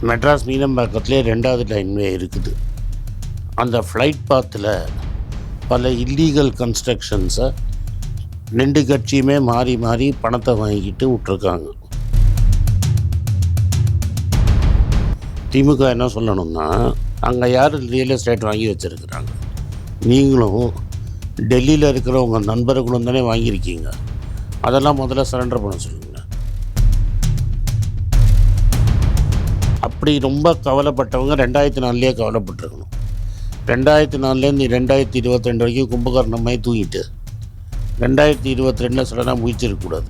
மெட்ராஸ் மீனம்பாக்கத்துலேயே 2வது லைன்வே இருக்குது. அந்த ஃப்ளைட் பாத்தில் பல இல்லீகல் கன்ஸ்ட்ரக்ஷன்ஸை 2 கட்சியுமே மாறி மாறி பணத்தை வாங்கிட்டு விட்ருக்காங்க. திமுக என்ன சொல்லணும்னா, அங்கே யார் ரியல் எஸ்டேட் வாங்கி வச்சுருக்குறாங்க? நீங்களும் டெல்லியில் இருக்கிற உங்கள் நண்பர்களும் தானே வாங்கியிருக்கீங்க. அதெல்லாம் முதல்ல சரண்டர் பண்ண சொல்லுங்கள். அப்படி ரொம்ப கவலைப்பட்டவங்க 2004 கவலைப்பட்டிருக்கணும். 2004 2022 வரைக்கும் கும்பகர்ணமாய் தூங்கிட்டு 2022 சடனாக முயற்சிருக்கக்கூடாது.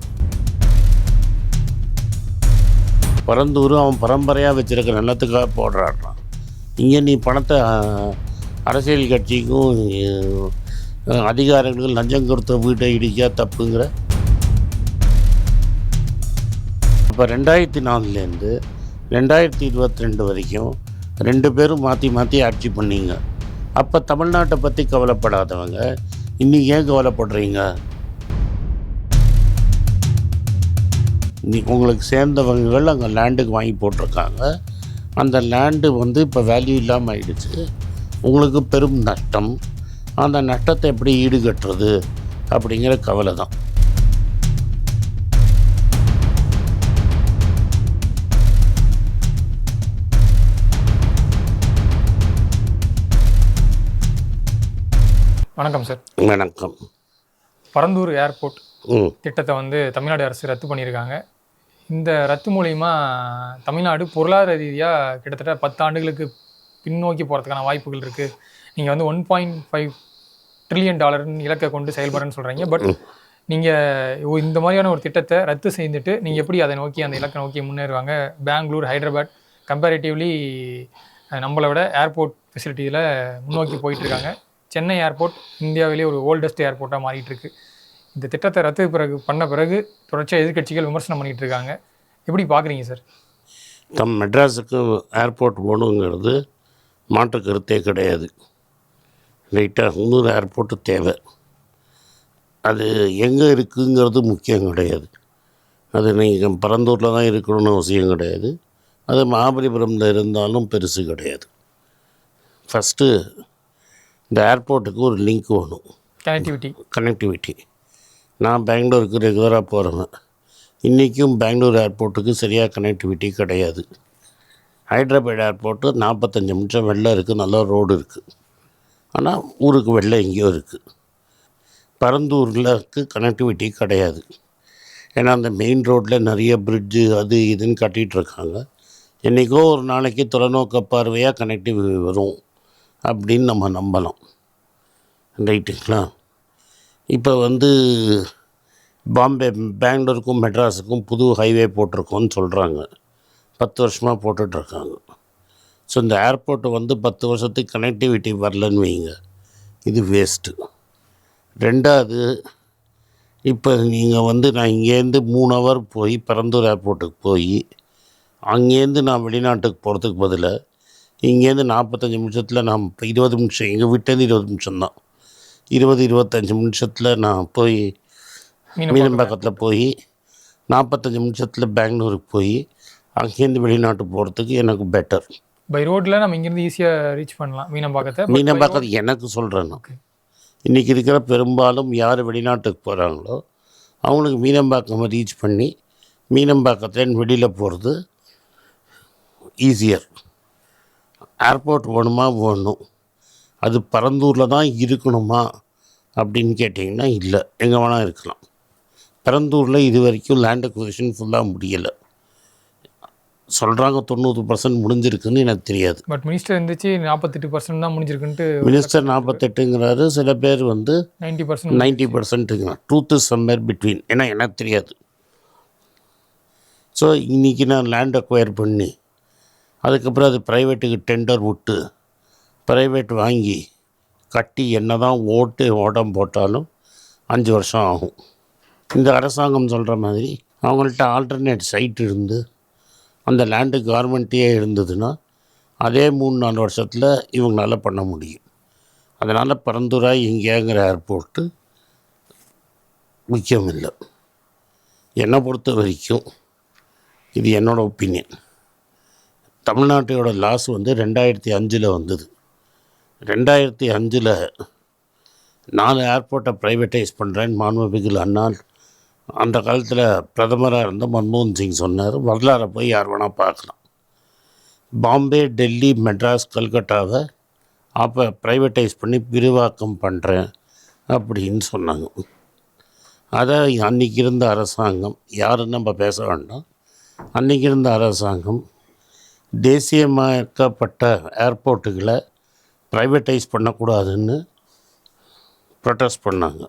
பரந்தூர் அவன் பரம்பரையாக வச்சுருக்க நிலத்துக்காக போடுறாடுறான். இங்கே நீ பணத்தை அரசியல் கட்சிக்கும் அதிகாரிகளுக்கும் லஞ்சம் கொடுத்த வீட்டை இடிக்க தப்புங்கிற. இப்போ 2004 2022 வரைக்கும் 2 பேரும் மாற்றி மாற்றி ஆட்சி பண்ணிங்க. அப்போ தமிழ்நாட்டை பற்றி கவலைப்படாதவங்க இன்றைக்கி ஏன் கவலைப்படுறீங்க? உங்களுக்கு சேர்ந்தவங்கள் அங்கே லேண்டுக்கு வாங்கி போட்டிருக்காங்க. அந்த லேண்டு இப்போ வேல்யூ இல்லாமல் ஆயிடுச்சு. உங்களுக்கு பெரும் நஷ்டம். அந்த நஷ்டத்தை எப்படி ஈடுகட்டுறது அப்படிங்கிற கவலை தான். வணக்கம் சார். வணக்கம். பரந்தூர் ஏர்போர்ட் திட்டத்தை தமிழ்நாடு அரசு ரத்து பண்ணியிருக்காங்க. இந்த ரத்து மூலயமா தமிழ்நாடு பொருளாதார ரீதியாக கிட்டத்தட்ட 10 ஆண்டுகளுக்கு பின்னோக்கி போகிறதுக்கான வாய்ப்புகள் இருக்குது. நீங்கள் $1.5 ட்ரில்லியன் இலக்கை கொண்டு செயல்படுறேன்னு சொல்கிறீங்க. பட் நீங்கள் இந்த மாதிரியான ஒரு திட்டத்தை ரத்து செய்துட்டு நீங்கள் எப்படி அதை நோக்கி அந்த இலக்கை நோக்கி முன்னேறுவாங்க? பெங்களூர், ஹைதராபாத் கம்பேரிட்டிவ்லி நம்மளை விட ஏர்போர்ட் ஃபெசிலிட்டியில் முன்னோக்கி போயிட்டுருக்காங்க. சென்னை ஏர்போர்ட் இந்தியாவிலே ஒரு ஓல்டஸ்ட் ஏர்போர்ட்டாக மாறிட்டு இருக்கு. இந்த திட்டத்தை ரத்து பண்ண பிறகு தொடர்ச்சியாக எதிர்கட்சிகள் விமர்சனம் பண்ணிகிட்டு இருக்காங்க. எப்படி பார்க்குறீங்க சார்? மெட்ராஸுக்கு ஏர்போர்ட் போகணுங்கிறது மாற்று கருத்தே கிடையாது. ரைட்டாக இன்னொரு ஏர்போர்ட்டு தேவை. அது எங்கே இருக்குங்கிறது முக்கியம் கிடையாது. அது நீங்கள் பரந்தூரில் தான் இருக்கணும்னு அவசியம் கிடையாது. அது மகாபலிபுரமில் இருந்தாலும் பெருசு கிடையாது. ஃபஸ்ட்டு இந்த ஏர்போர்ட்டுக்கு ஒரு லிங்க் வேணும். கனெக்டிவிட்டி. நான் பெங்களூருக்கு ரெகுலராக போகிறேன். இன்றைக்கும் பெங்களூர் ஏர்போர்ட்டுக்கு சரியாக கனெக்டிவிட்டி கிடையாது. ஹைதராபாத் ஏர்போர்ட்டு 45 நிமிஷம் வெளில இருக்குது, நல்ல ரோடு இருக்குது. ஆனால் ஊருக்கு வெளில எங்கேயோ இருக்குது. பரந்தூருக்கு கனெக்டிவிட்டி கிடையாது. ஏன்னா அந்த மெயின் ரோட்டில் நிறைய பிரிட்ஜு அது இதுன்னு கட்டிகிட்ருக்காங்க. என்றைக்கோ ஒரு நாளைக்கு தொலைநோக்க பார்வையாக கனெக்டிவிட்டி வரும் அப்படின்னு நம்ம நம்பலாம். ரைட்டுங்களா? இப்போ பெங்களூருக்கும் மெட்ராஸுக்கும் புது ஹைவே போட்டிருக்கோன்னு சொல்கிறாங்க. 10 வருஷமாக போட்டுட்ருக்காங்க. ஸோ இந்த ஏர்போர்ட்டு 10 வருஷத்துக்கு கனெக்டிவிட்டி வரலன்னு வைங்க, இது வேஸ்ட்டு. 2வது, இப்போ நீங்கள் நான் இங்கேருந்து 3 ஹவர் போய் பரந்தூர் ஏர்போர்ட்டுக்கு போய் அங்கேருந்து நான் வெளிநாட்டுக்கு போகிறதுக்கு பதிலாக இங்கேருந்து 45 நிமிஷத்தில் நான் 20 நிமிஷம், எங்கள் வீட்டிலேருந்து 20 நிமிஷம்தான், 20-25 நிமிஷத்தில் நான் போய் மீனம்பாக்கத்தில் போய் 45 நிமிஷத்தில் பெங்களூருக்கு போய் அங்கேருந்து வெளிநாட்டு போகிறதுக்கு எனக்கு பெட்டர். பை ரோட்டில் நம்ம இங்கேருந்து ஈஸியாக ரீச் பண்ணலாம் மீனம்பாக்கத்தை. எனக்கு சொல்கிறேன் நான். இன்றைக்கி இருக்கிற பெரும்பாலும் யார் வெளிநாட்டுக்கு போகிறாங்களோ அவங்களுக்கு மீனம்பாக்கம் ரீச் பண்ணி மீனம்பாக்கத்தில் வெளியில் போகிறது ஈஸியர். ஏர்போர்ட் வேணும். அது பரந்தூரில் தான் இருக்கணுமா அப்படின்னு கேட்டிங்கன்னா இல்லை, எங்கே வேணால் இருக்கலாம். பரந்தூரில் இது வரைக்கும் லேண்ட் அக்விசிஷன் ஃபுல்லாக முடியலை. சொல்கிறாங்க 90% முடிஞ்சிருக்குன்னு எனக்கு தெரியாது. பட் மினிஸ்டர் இருந்துச்சு 48% தான் முடிஞ்சிருக்குன்ட்டு. மினிஸ்டர் 48ங்கிறாரு, சில பேர் 90%ங்கிறார். Truth is somewhere between. ஏன்னா எனக்கு தெரியாது. ஸோ இன்றைக்கி நான் லேண்ட் அக்வயர் பண்ணி அதுக்கப்புறம் அது ப்ரைவேட்டுக்கு டெண்டர் விட்டு ப்ரைவேட் வாங்கி கட்டி என்ன தான் ஓட்டம் போட்டாலும் 5 வருஷம் ஆகும். இந்த அரசாங்கம் சொல்கிற மாதிரி அவங்கள்ட்ட ஆல்டர்னேட் சைட் இருந்து அந்த லேண்டு கவர்மெண்ட்டே இருந்ததுன்னா அதே 3-4 வருஷத்தில் இவங்களால பண்ண முடியும். அதனால் பரந்துராய் இங்கேங்கிற ஏர்போர்ட்டு முக்கியம் இல்லை. என்னை பொறுத்த வரைக்கும் இது என்னோடய ஒப்பீனியன். தமிழ்நாட்டோட லாஸ் வந்து 2005 வந்தது. 2005 4 ஏர்போர்ட்டை ப்ரைவேட்டைஸ் பண்ணுறேன்னு மாண்புமிகு அண்ணா அந்த காலத்தில் பிரதமராக இருந்த மன்மோகன் சிங் சொன்னார். வரலாறை போய் யார் வேணால் பார்க்கலாம். பாம்பே, டெல்லி, மெட்ராஸ், கல்கட்டாவை அப்போ ப்ரைவேட்டைஸ் பண்ணி விரிவாக்கம் பண்ணுறேன் அப்படின்னு சொன்னாங்க. அதை அன்றைக்கி இருந்த அரசாங்கம், யாருன்னு நம்ம பேச வேண்டாம், அன்றைக்கி இருந்த அரசாங்கம் தேசியமயக்கப்பட்ட ஏர்போர்ட்டுகளை ப்ரைவேட்டைஸ் பண்ணக்கூடாதுன்னு ப்ரொட்டஸ்ட் பண்ணாங்க.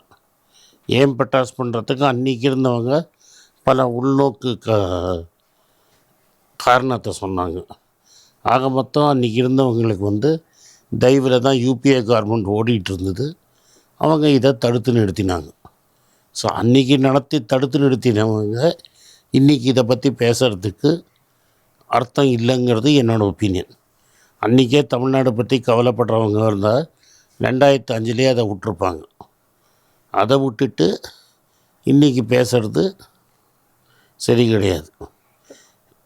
ஏன் ப்ரொட்டஸ்ட் பண்ணுறதுக்கு அன்றைக்கி இருந்தவங்க பல உள்நோக்கு காரணத்தை சொன்னாங்க. ஆக மொத்தம் அன்றைக்கி இருந்தவங்களுக்கு வந்து தயவில் தான் யூபிஏ கவர்மெண்ட் ஓடிட்டு இருந்தது. அவங்க இதை தடுத்து நிறுத்தினாங்க. ஸோ அன்றைக்கி நடத்தி தடுத்து நிறுத்தினவங்க இன்றைக்கி இதை பற்றி பேசுகிறதுக்கு அர்த்தம் இல்லைங்கிறது என்னோடய ஒப்பீனியன். அன்றைக்கே தமிழ்நாடு பற்றி கவலைப்படுறவங்க இருந்தால் 2005 அதை விட்டுருப்பாங்க. அதை விட்டுட்டு இன்றைக்கி பேசுகிறது சரி கிடையாது.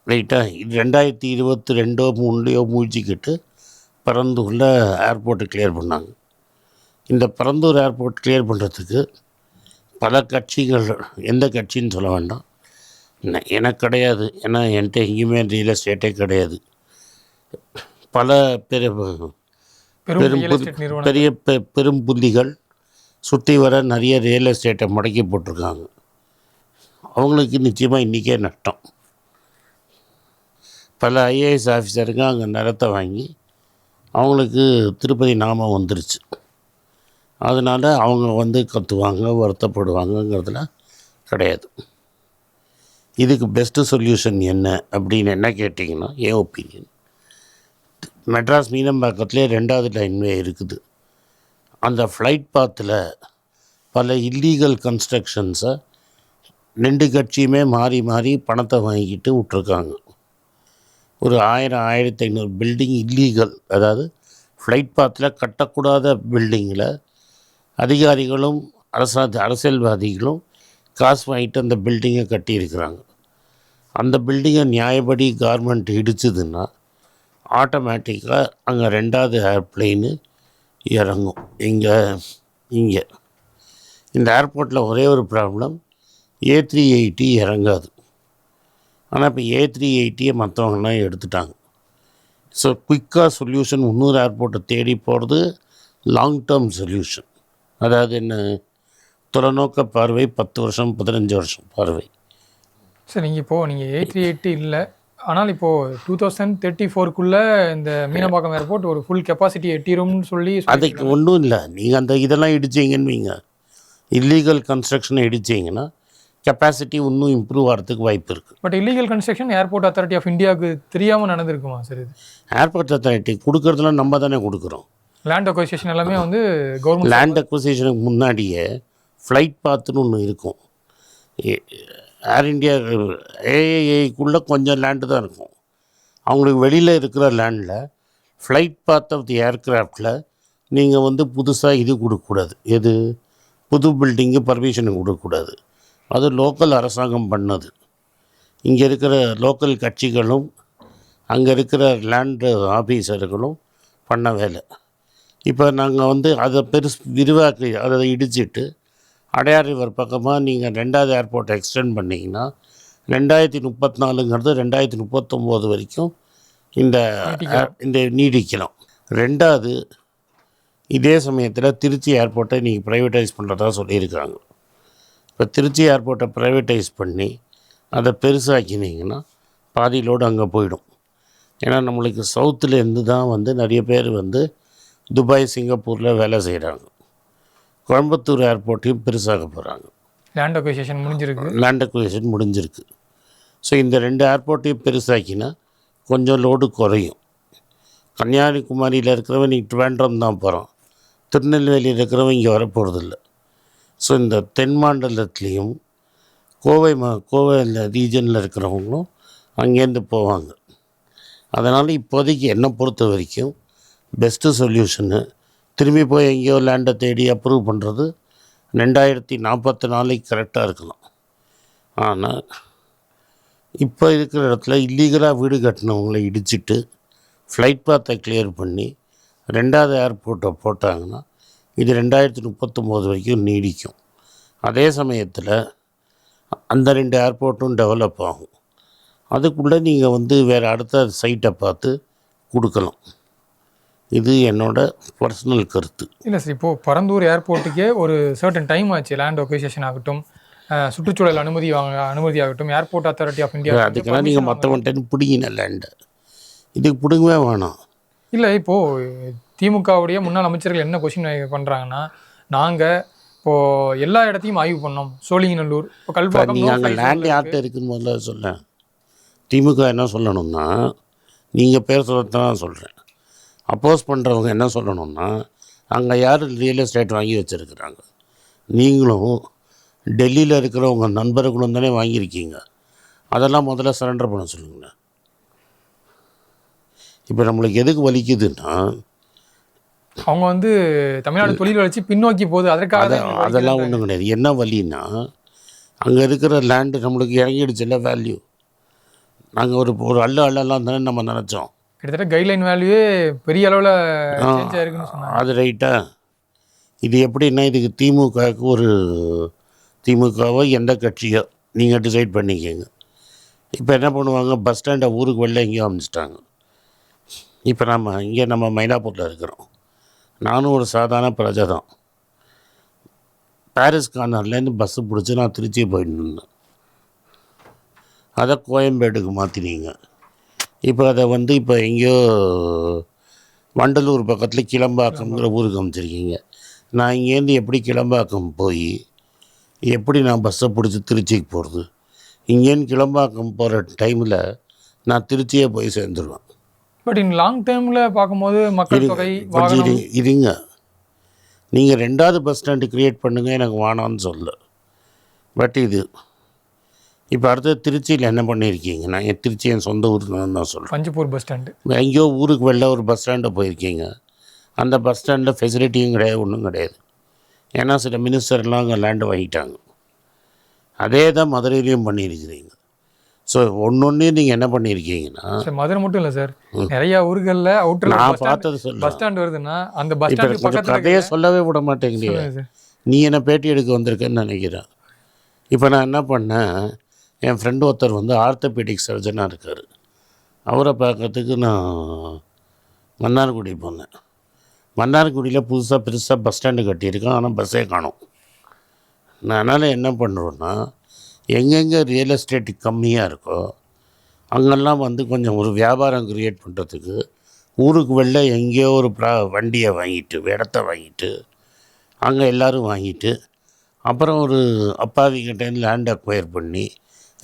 ரைட்டாக 2022-23 மூழ்கிக்கிட்டு பரந்தூரில் ஏர்போர்ட்டு கிளியர் பண்ணாங்க. இந்த பரந்தூர் ஏர்போர்ட் கிளியர் பண்ணுறதுக்கு பல கட்சிகள், எந்த கட்சின்னு சொல்ல வேண்டாம், எனக்கு கிடையாது, ஏன்னா என்கிட்ட எங்கேயுமே ரியல் எஸ்டேட்டே கிடையாது. பல பெரும் புள்ளிகள் சுற்றி வர நிறைய ரியல் எஸ்டேட்டை முடக்கி போட்டிருக்காங்க. அவங்களுக்கு நிச்சயமாக இன்றைக்கே நஷ்டம். பல ஐஏஎஸ் ஆஃபீஸருங்க அங்கே நிலத்தை வாங்கி அவங்களுக்கு திருப்பதி நாமம் வந்துருச்சு. அதனால் அவங்க வந்து கத்துவாங்க, வருத்தப்படுவாங்கங்கிறதுல கிடையாது. இதுக்கு பெஸ்ட்டு சொல்யூஷன் என்ன அப்படின்னு என்ன கேட்டிங்கன்னா, என் ஒப்பீனியன், மெட்ராஸ் மீனம்பாக்கத்துலேயே 2வது லைன்வே இருக்குது. அந்த ஃப்ளைட் பாத்தில் பல இல்லீகல் கன்ஸ்ட்ரக்ஷன்ஸை 2 கட்சியுமே மாறி மாறி பணத்தை வாங்கிக்கிட்டு விட்ருக்காங்க. ஒரு 1000-1500 பில்டிங் இல்லீகல், அதாவது ஃப்ளைட் பாத்தில் கட்டக்கூடாத பில்டிங்கில் அதிகாரிகளும் அரசியல்வாதிகளும் காசு வாங்கிட்டு அந்த பில்டிங்கை கட்டியிருக்கிறாங்க. அந்த பில்டிங்கை நியாயப்படி கவர்மெண்ட் இடிச்சதுன்னா ஆட்டோமேட்டிக்காக அங்கே 2வது ஏர்ப்ளைனு இறங்கும். இங்கே இந்த ஏர்போர்ட்டில் ஒரே ஒரு ப்ராப்ளம், A380 இறங்காது. ஆனால் இப்போ A380 மற்றவங்களாம் எடுத்துட்டாங்க. ஸோ குயிக்காக சொல்யூஷன் 300 ஏர்போர்ட்டை தேடி போகிறது லாங் டேர்ம் சொல்யூஷன். அதாவது என்ன, தொலைநோக்க பார்வை, 10 வருஷம் 15 வருஷம் பார்வை. சார் நீங்கள் A380 இல்லை, ஆனால் இப்போது 2034 இந்த மீனம்பாக்கம் ஏர்போர்ட் ஒரு ஃபுல் கெப்பாசிட்டி எட்டிரும்னு சொல்லி அதுக்கு ஒன்றும் இல்லை. நீங்கள் இதெல்லாம் இடிச்சிங்கன்னு வைங்க, இல்லீகல் கன்ஸ்ட்ரக்ஷனை இடிச்சிங்கன்னா கெப்பாசிட்டி இன்னும் இம்ப்ரூவ் ஆகிறதுக்கு வாய்ப்பு இருக்குது. But illegal construction airport authority of இந்தியாவுக்கு தெரியாமல் நடந்திருக்குமா சார்? இது ஏர்போர்ட் அத்தாரிட்டி கொடுக்குறதுலாம் நம்ம தானே கொடுக்குறோம். லேண்ட் அக்வசிஷன் எல்லாமே வந்து கவர்மெண்ட். லேண்ட் அக்வசிஷனுக்கு முன்னாடியே ஃப்ளைட் பாத்துன்னு ஒன்று இருக்கும். ஏர் இண்டியா ஏஐக்குள்ளே கொஞ்சம் லேண்டு தான் இருக்கும். அவங்களுக்கு வெளியில் இருக்கிற லேண்டில் ஃப்ளைட் பாத் ஆஃப் தி ஏர்க்ராஃப்டில் நீங்கள் வந்து புதுசாக இது கொடுக்கக்கூடாது. எது, புது பில்டிங்கு பர்மிஷன் கொடுக்கக்கூடாது. அது லோக்கல் அரசாங்கம் பண்ணது. இங்கே இருக்கிற லோக்கல் கட்சிகளும் அங்கே இருக்கிற லேண்டு ஆஃபீஸர்களும் பண்ண வேலை. இப்போ நாங்கள் வந்து அதை விரிவாக்கி அதை இடிச்சிட்டு அடையார் ரிவர் பக்கமாக நீங்கள் 2வது ஏர்போர்ட்டை எக்ஸ்டெண்ட் பண்ணிங்கன்னா 2034 2039 வரைக்கும் இந்த நீடிக்கலாம். 2வது, இதே சமயத்தில் திருச்சி ஏர்போர்ட்டை நீங்கள் ப்ரைவேட்டைஸ் பண்ணுறதா சொல்லியிருக்காங்க. இப்போ திருச்சி ஏர்போர்ட்டை ப்ரைவேட்டைஸ் பண்ணி அதை பெருசாக்கினீங்கன்னா பாதி லோடு அங்கே போயிடும். ஏன்னா நம்மளுக்கு சவுத்துலேருந்து தான் வந்து நிறைய பேர் வந்து துபாய், சிங்கப்பூரில் வேலை செய்கிறாங்க. கோயம்புத்தூர் ஏர்போர்ட்டையும் பெருசாக போகிறாங்க. லேண்ட் அக்விசிஷன் முடிஞ்சிருக்கு. ஸோ இந்த 2 ஏர்போர்ட்டையும் பெருசாக்கினா கொஞ்சம் லோடு குறையும். கன்னியாகுமரியில் இருக்கிறவன் நீ ட்ரிவாண்ட்ரம் தான் போகிறான், திருநெல்வேலியில் இருக்கிறவன் இங்கே வரப்போகிறதில்ல. ஸோ இந்த தென் மாநிலத்துலேயும் கோவை இந்த ரீஜனில் இருக்கிறவங்களும் அங்கேருந்து போவாங்க. அதனால் இப்போதைக்கு என்னை பொறுத்த வரைக்கும் பெஸ்ட்டு சொல்யூஷனு திரும்பி போய் எங்கேயோ லேண்டை தேடி அப்ரூவ் பண்ணுறது 2044 கரெக்டாக இருக்கலாம். ஆனால் இப்போ இருக்கிற இடத்துல இல்லீகலாக வீடு கட்டினவங்கள இடிச்சிட்டு ஃப்ளைட் பாத்தை கிளியர் பண்ணி 2வது ஏர்போர்ட்டை போட்டாங்கன்னா இது 2039 வரைக்கும் நீடிக்கும். அதே சமயத்தில் அந்த 2 ஏர்போர்ட்டும் டெவலப் ஆகும். அதுக்குள்ளே நீங்கள் வந்து வேறு அடுத்த சைட்டை பார்த்து கொடுக்கலாம். இது என்னோட பர்சனல் கருத்து. இல்லை சார், இப்போது பரந்தூர் ஏர்போர்ட்டுக்கே ஒரு சர்டன் டைம் ஆச்சு. லேண்ட் அக்விசிஷன் ஆகட்டும், சுற்றுச்சூழல் அனுமதி ஆகட்டும், ஏர்போர்ட் அத்தாரிட்டி ஆஃப் இந்தியா. அதுக்கெல்லாம் நீங்கள் மற்றவன்ட்டு பிடிங்கின லேண்டை இதுக்கு பிடுங்கவே வேணாம். இல்லை, இப்போது திமுகவுடைய முன்னாள் அமைச்சர்கள் என்ன கொஸ்டின் பண்ணுறாங்கன்னா, நாங்கள் இப்போது எல்லா இடத்தையும் ஆய்வு பண்ணோம், சோழிங்கநல்லூர், இப்போ கல்பாக்கம். நீங்கள் அங்கே லேண்ட் யார்கிட்ட இருக்குன்னு முதல்ல சொல்ல. திமுக என்ன சொல்லணும்னா, நீங்கள் பேர் சொல்லத்தான் சொல்கிறேன். அப்போஸ் பண்ணுறவங்க என்ன சொல்லணும்னா, அங்கே யார் ரியல் எஸ்டேட் வாங்கி வச்சுருக்குறாங்க. நீங்களும் டெல்லியில் இருக்கிற உங்கள் நண்பர்களும் தானே வாங்கியிருக்கீங்க. அதெல்லாம் முதல்ல சரண்டர் பண்ண சொல்லுங்கள். இப்போ நம்மளுக்கு எதுக்கு வலிக்குதுன்னா, அவங்க வந்து தமிழ்நாடு தொழில் வளர்ச்சி பின்னோக்கி போகுது, அதற்காக அதெல்லாம் ஒன்றும் கிடையாது. என்ன வலின்னா, அங்கே இருக்கிற லேண்டு நம்மளுக்கு இறங்கிடுச்சுல்ல வேல்யூ. நாங்கள் ஒரு அள்ளலாம் தானே நம்ம நினச்சோம். கிட்டத்தட்ட கைட்லைன் வேல்யூவே பெரிய அளவில் சேஞ்ச் ஆயிருக்குன்னு சொன்னாங்க. அது ரைட்டா? இது எப்படின்னா, இதுக்கு திமுகவோ எந்த கட்சியோ நீங்கள் டிசைட் பண்ணிக்கோங்க. இப்போ என்ன பண்ணுவாங்க, பஸ் ஸ்டாண்டை ஊருக்கு வெளில எங்கேயோ அமைச்சிட்டாங்க. இப்போ நம்ம மயிலாப்பூரில் இருக்கிறோம். நானும் ஒரு சாதாரண பிரஜை தான். பாரிஸ் கார்னர்லேருந்து பஸ்ஸு பிடிச்சி நான் திருச்சி போயிட்டு இருந்தேன். அதை கோயம்பேடுக்கு மாற்றினீங்க. இப்போ அதை வந்து இப்போ எங்கேயோ வண்டலூர் பக்கத்தில் கிளம்பாக்கம்ங்கிற ஊருக்கு அமைச்சிருக்கீங்க. நான் இங்கேருந்து எப்படி கிளம்பாக்கம் போய் எப்படி நான் பஸ்ஸை பிடிச்சி திருச்சிக்கு போகிறது? இங்கேருந்து கிளம்பாக்கம் போகிற டைமில் நான் திருச்சியே போய் சேர்ந்துருவேன். பட் இன் லாங் டேர்மில் பார்க்கும்போது மக்கள் தொகை இருங்க. நீங்கள் 2வது பஸ் ஸ்டாண்டு க்ரியேட் பண்ணுங்கள், எனக்கு வேணான்னு சொல்ல. பட் இது இப்போ அடுத்தது திருச்சியில் என்ன பண்ணியிருக்கீங்க? நான் திருச்சி என் சொந்த ஊருக்கு தான் சொல்கிறேன். பஞ்சப்பூர் பஸ் ஸ்டாண்டு எங்கேயோ ஊருக்கு வெளில ஒரு பஸ் ஸ்டாண்டை போயிருக்கீங்க. அந்த பஸ் ஸ்டாண்டில் ஃபெசிலிட்டியும் கிடையாது, ஒன்றும் கிடையாது. ஏன்னா சில மினிஸ்டர்லாம் அங்கே லேண்டு வாங்கிட்டாங்க. அதே தான் மதுரையிலையும் பண்ணியிருக்கிறீங்க. ஸோ ஒன்னொன்னையும் நீங்கள் என்ன பண்ணியிருக்கீங்கன்னா, மதுரை மட்டும் இல்லை சார், நிறையா ஊர்களில் அவுட்டர் நான் பார்த்தது சொல்ல பஸ் ஸ்டாண்ட் வருதுன்னா அந்த பஸ் ஸ்டாண்ட் பக்கத்தில் கதையே சொல்லவே விட மாட்டேங்கிறீங்க. நீ என்ன பேட்டி எடுக்க வந்திருக்கேன்னு நினைக்கிறேன். இப்போ நான் என்ன பண்ணேன், என் ஃப்ரெண்டு ஒருத்தர் வந்து ஆர்த்தோபெடிக் சர்ஜனாக இருக்கார். அவரை பார்க்கறதுக்கு நான் மன்னார்குடி போனேன். மன்னார்குடியில் புதுசாக பெருசாக பஸ் ஸ்டாண்டு கட்டியிருக்கேன், ஆனால் பஸ்ஸே காணும். நான் அதனால் என்ன பண்ணுறோன்னா, எங்கெங்கே ரியல் எஸ்டேட் கம்மியாக இருக்கோ அங்கெல்லாம் வந்து கொஞ்சம் ஒரு வியாபாரம் க்ரியேட் பண்ணுறதுக்கு ஊருக்கு வெளில எங்கேயோ ஒரு வண்டியை வாங்கிட்டு இடத்த வாங்கிட்டு அங்கே எல்லோரும் வாங்கிட்டு அப்புறம் ஒரு அப்பாவிக்கிட்டேருந்து லேண்ட் அக்வயர் பண்ணி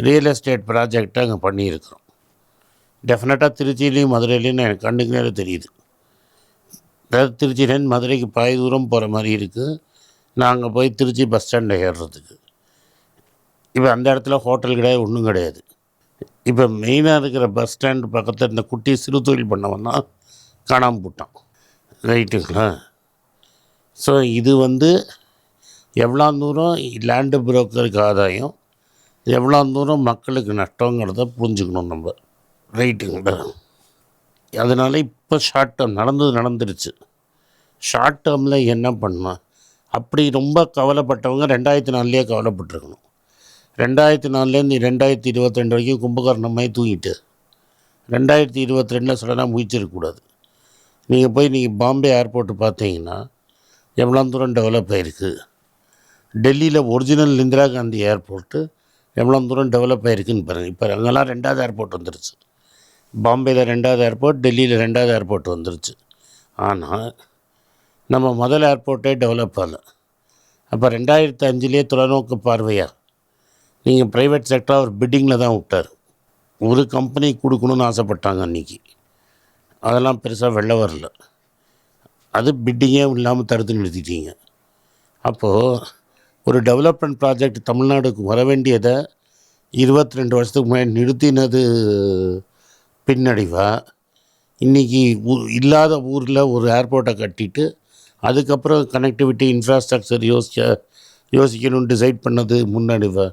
ரியல் எஸ்டேட் ப்ராஜெக்டை அங்கே பண்ணியிருக்கிறோம். டெஃபினட்டாக திருச்சியிலையும் மதுரையிலையும் எனக்கு கண்ணுக்கு நேரம் தெரியுது. அதாவது திருச்சியிலேருந்து மதுரைக்கு பாதி தூரம் போகிற மாதிரி இருக்குது. நான் அங்கே போய் திருச்சி பஸ் ஸ்டாண்டில் ஏறுறதுக்கு. இப்போ அந்த இடத்துல ஹோட்டல் கிடையாது, ஒன்றும் கிடையாது. இப்போ மெயினாக இருக்கிற பஸ் ஸ்டாண்டு பக்கத்தில் இந்த குட்டி சிறு தொழில் பண்ணவன்னா காணாமல் போட்டான். ரைட்டுங்களா? ஸோ இது வந்து எவ்வளோ தூரம் லேண்டு புரோக்கருக்கு ஆதாயம், எவ்வளோ தூரம் மக்களுக்கு நஷ்டங்கிறத புரிஞ்சுக்கணும் நம்ம. ரைட்டுங்களா? அதனால் இப்போ ஷார்ட் டேர்ம் நடந்துருச்சு. ஷார்ட் டேர்மில் என்ன பண்ணலாம், அப்படி ரொம்ப கவலைப்பட்டவங்க 2004 கவலைப்பட்டுருக்கணும். 2004 2022 வரைக்கும் கும்பகர்ணமாய் தூங்கிட்டு 2022 சடனாக முயற்சிருக்கக்கூடாது. நீங்கள் பாம்பே ஏர்போர்ட்டு பார்த்தீங்கன்னா எவ்வளோ தூரம் டெவலப் ஆகிருக்கு. டெல்லியில் ஒரிஜினல் இந்திரா காந்தி ஏர்போர்ட்டு எவ்வளோ தூரம் டெவலப் ஆகிருக்குன்னு பாருங்கள். இப்போ அங்கெல்லாம் 2வது ஏர்போர்ட் வந்துருச்சு. பாம்பேயில் 2வது ஏர்போர்ட், டெல்லியில் 2வது ஏர்போர்ட் வந்துருச்சு. ஆனால் நம்ம முதல் ஏர்போர்ட்டே டெவலப் ஆகலை. அப்போ 2005 தொலைநோக்கு பார்வையாக நீங்கள் ப்ரைவேட் செக்டர் அவர் பிட்டிங்கில் தான் விட்டார். ஒரு கம்பெனி கொடுக்கணுன்னு ஆசைப்பட்டாங்க அன்றைக்கி. அதெல்லாம் பெருசாக வெளில வரல. அது பிட்டிங்கே இல்லாமல் தடுத்து நிறுத்திட்டீங்க. அப்போது ஒரு டெவலப்மெண்ட் ப்ராஜெக்ட் தமிழ்நாடுக்கு வர வேண்டியதை 22 வருஷத்துக்கு முன்னாடி நிறுத்தினது பின்னடைவா? இன்றைக்கி இல்லாத ஊரில் ஒரு ஏர்போர்ட்டை கட்டிட்டு அதுக்கப்புறம் கனெக்டிவிட்டி இன்ஃப்ராஸ்ட்ரக்சர் யோசிக்கணும்னு டிசைட் பண்ணது முன்னடைவா?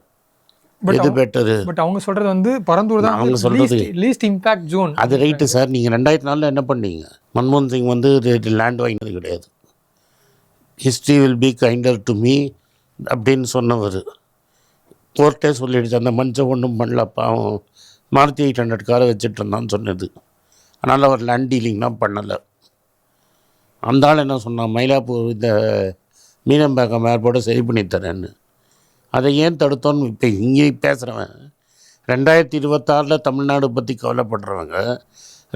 எது பெட்டரு? பட் அவங்க சொல்கிறது வந்து பரந்தூர் தான் அவங்க சொல்கிறது லீஸ்ட் இம்பேக்ட் ஜோன். அது ரைட்டு சார். நீங்கள் 2004 என்ன பண்ணீங்க? மன்மோகன் சிங் வந்து லேண்ட் வாங்கினது கிடையாது. History will be kinder to me அப்படின்னு சொன்னவர். கோர்ட்டே சொல்லிடுச்சு அந்த மனுஷன் ஒன்றும் பண்ணலப்பா, அவன் மாருதி 800 காரை வச்சுட்டு இருந்தான்னு சொன்னது. அதனால் அவர் லேண்ட் டீலிங்லாம் பண்ணலை. அந்த ஆள் என்ன சொன்னான், மயிலாப்பூர் இந்த மீனம்பாக்கம் ஏர்போர்ட்டை சரி பண்ணி தரேன்னு. அதை ஏன் தடுத்தோன்னு இப்போ இங்கே பேசுகிறவன் 2026 தமிழ்நாடு பற்றி கவலைப்படுறவங்க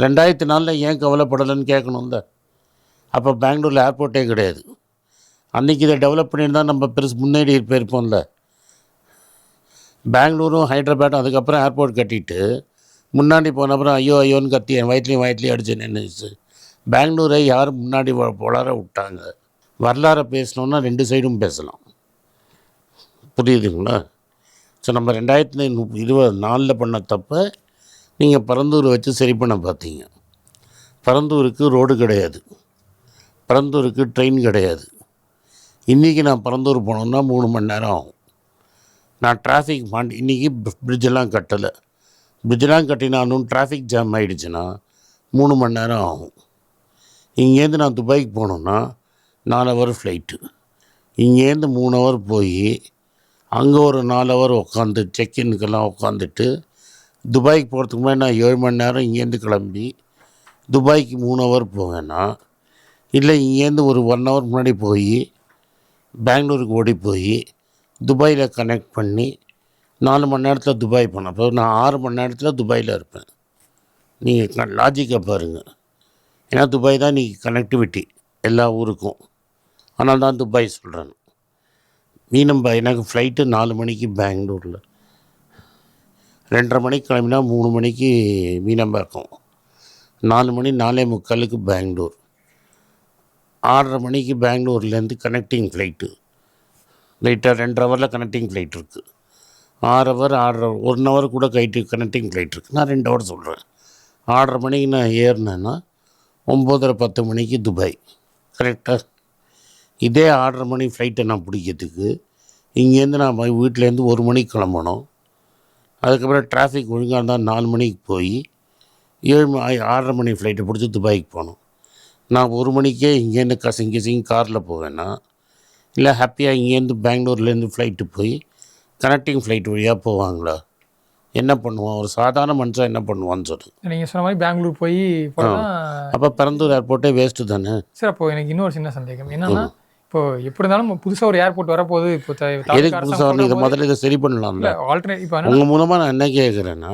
2004 ஏன் கவலைப்படலைன்னு கேட்கணும்ல. அப்போ பெங்களூரில் ஏர்போர்ட்டே கிடையாது. அன்றைக்கி இதை டெவலப் பண்ணியிருந்தால் நம்ம பெருசு முன்னேறி போயிருப்போம்ல. பெங்களூரும் ஹைதராபாடும் அதுக்கப்புறம் ஏர்போர்ட் கட்டிட்டு முன்னாடி போன அப்புறம் ஐயோ ஐயோன்னு கத்தி என் வயிற்றுலையும் அடிச்சு நின்றுச்சு. பெங்களூரை யாரும் முன்னாடி வளர விட்டாங்க. வரலாறை பேசணுன்னா 2 சைடும் பேசலாம், புரியுதுங்களா? ஸோ நம்ம 2024 பண்ண தப்பை நீங்கள் பரந்தூர் வச்சு சரி பண்ண பார்த்தீங்க. பரந்தூருக்கு ரோடு கிடையாது, பரந்தூருக்கு ட்ரெயின் கிடையாது. இன்றைக்கி நான் பரந்தூர் போனோன்னா 3 மணி நேரம் ஆகும். நான் டிராஃபிக் இன்றைக்கி பிரிட்ஜெல்லாம் கட்டலை. பிரிட்ஜெலாம் கட்டினாலும் டிராஃபிக் ஜாம் ஆகிடுச்சுன்னா 3 மணி நேரம் ஆகும். இங்கேருந்து நான் துபாய்க்கு போகணுன்னா 4 ஹவர் ஃப்ளைட்டு. இங்கேருந்து 3 ஹவர் போய் அங்கே ஒரு 4 ஹவர் உட்காந்து செக்இன்க்கெல்லாம் உட்காந்துட்டு துபாய்க்கு போகிறதுக்கு முன்னாடி நான் 7 மணி நேரம் இங்கேருந்து கிளம்பி துபாய்க்கு 3 ஹவர் போவேன்னா, இல்லை இங்கேருந்து ஒரு 1 ஹவர் முன்னாடி போய் பெங்களூருக்கு ஓடி போய் துபாயில் கனெக்ட் பண்ணி 4 மணி நேரத்தில் துபாய் போனேன். அப்போ நான் 6 மணி நேரத்தில் துபாயில் இருப்பேன். நீங்கள் லாஜிக்கை பாருங்கள். ஏன்னா துபாய் தான் இன்றைக்கி கனெக்டிவிட்டி எல்லா ஊருக்கும். அதனால தான் துபாய் சொல்கிறேன். எனக்கு ஃப்ளைட்டு 4 மணிக்கு பெங்களூரில், 2:30 மணிக்கு கிளம்பினா 3 மணிக்கு மீனம்பாக்கம், 4 மணி 4:45 பெங்களூர், 6:30 மணிக்கு பெங்களூர்லேருந்து கனெக்டிங் ஃப்ளைட்டு. லைட்டாக 2 ஹவரில் கனெக்டிங் ஃப்ளைட் இருக்குது. 6 ஹவர் 1 ஹவர் கூட கனெக்டிங் ஃப்ளைட் இருக்குது. நான் 2 ஹவர் சொல்கிறேன். 6:30 மணிக்கு நான் ஏறினேன்னா 9:30-10 மணிக்கு துபாய். கரெக்டாக இதே 6:30 மணி ஃப்ளைட்டை நான் பிடிக்கிறதுக்கு இங்கேருந்து நான் வீட்டிலேருந்து 1 மணிக்கு கிளம்பணும். அதுக்கப்புறம் டிராஃபிக் ஒழுங்காக இருந்தால் 4 மணிக்கு போய் 6:30 மணி ஃப்ளைட்டை பிடிச்சி துபாய்க்கு போகணும். நான் 1 மணிக்கே இங்கேருந்து கசிங்க காரில் போவேன்னா, இல்லை ஹாப்பியாக இங்கேருந்து பெங்களூர்லேருந்து ஃப்ளைட்டு போய் கனெக்டிங் ஃப்ளைட் வழியாக போவாங்களா? என்ன பண்ணுவான் ஒரு சாதாரண மனுஷன், என்ன பண்ணுவான்னு சொல்லு. நீங்கள் சொன்ன மாதிரி பெங்களூர் போய் அப்போ பெரந்தூர் ஏர்போர்ட்டே வேஸ்ட்டு தானே சார். அப்போ எனக்கு இன்னொரு சின்ன சந்தேகம் என்னன்னா, இப்போ எப்படி இருந்தாலும் புதுசாக ஒரு ஏர்போர்ட் வரப்போகுது. இப்போ எதுக்கு புதுசாக வரணும்? இதை முதல்ல இதை சரி பண்ணலாம்ல. ஆல்டர்னேட் இப்போ உங்கள் மூலமாக நான் என்ன கேட்குறேன்னா,